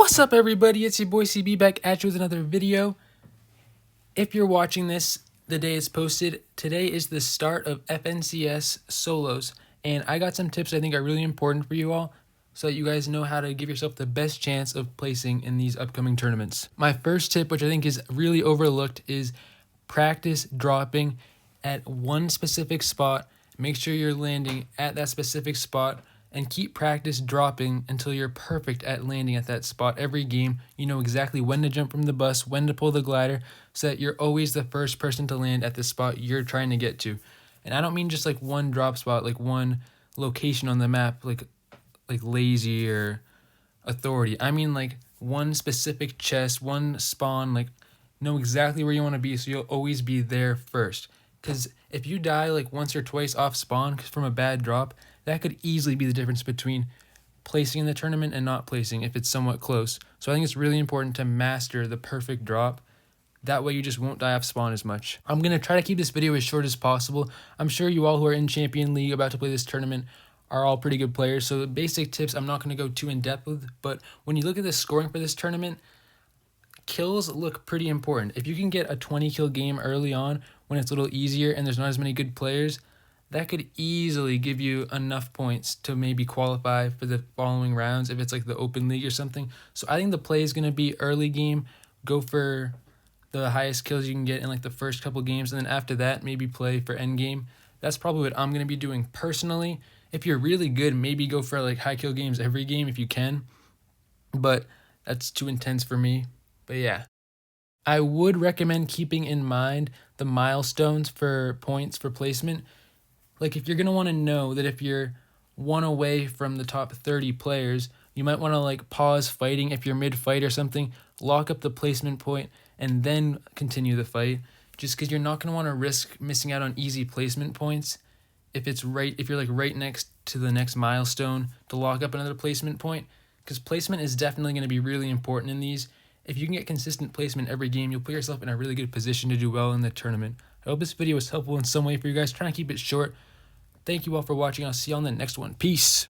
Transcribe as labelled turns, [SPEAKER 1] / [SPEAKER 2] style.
[SPEAKER 1] What's up, everybody? It's your boy CB back at you with another video. If you're watching this the day it's posted, today is the start of FNCS solos, and I got some tips I think are really important for you all so that you guys know how to give yourself the best chance of placing in these upcoming tournaments. My first tip, which I think is really overlooked, is practice dropping at one specific spot. Make sure you're landing at that specific spot and keep practice dropping until you're perfect at landing at that spot every game. You know exactly when to jump from the bus, when to pull the glider, so that you're always the first person to land at the spot you're trying to get to. And I don't mean just like one drop spot, like one location on the map, like lazy or authority. I mean like one specific chest, one spawn, like know exactly where you want to be so you'll always be there first. Because if you die like once or twice off spawn from a bad drop, that could easily be the difference between placing in the tournament and not placing if it's somewhat close. So I think it's really important to master the perfect drop. That way you just won't die off spawn as much. I'm going to try to keep this video as short as possible. I'm sure you all who are in Champion League about to play this tournament are all pretty good players. So the basic tips I'm not going to go too in depth with. But when you look at the scoring for this tournament, kills look pretty important. If you can get a 20 kill game early on when it's a little easier and there's not as many good players, that could easily give you enough points to maybe qualify for the following rounds if it's like the open league or something. So I think the play is going to be early game, go for the highest kills you can get in like the first couple games, and then after that maybe play for end game. That's probably what I'm going to be doing personally. If you're really good, maybe go for like high kill games every game if you can, but that's too intense for me. But yeah, I would recommend keeping in mind the milestones for points for placement. Like if you're going to want to know that if you're one away from the top 30 players, you might want to like pause fighting if you're mid-fight or something, lock up the placement point, and then continue the fight. Just because you're not going to want to risk missing out on easy placement points if you're like right next to the next milestone to lock up another placement point. Because placement is definitely going to be really important in these. If you can get consistent placement every game, you'll put yourself in a really good position to do well in the tournament. I hope this video was helpful in some way for you guys. Trying to keep it short. Thank you all for watching. I'll see you on the next one. Peace.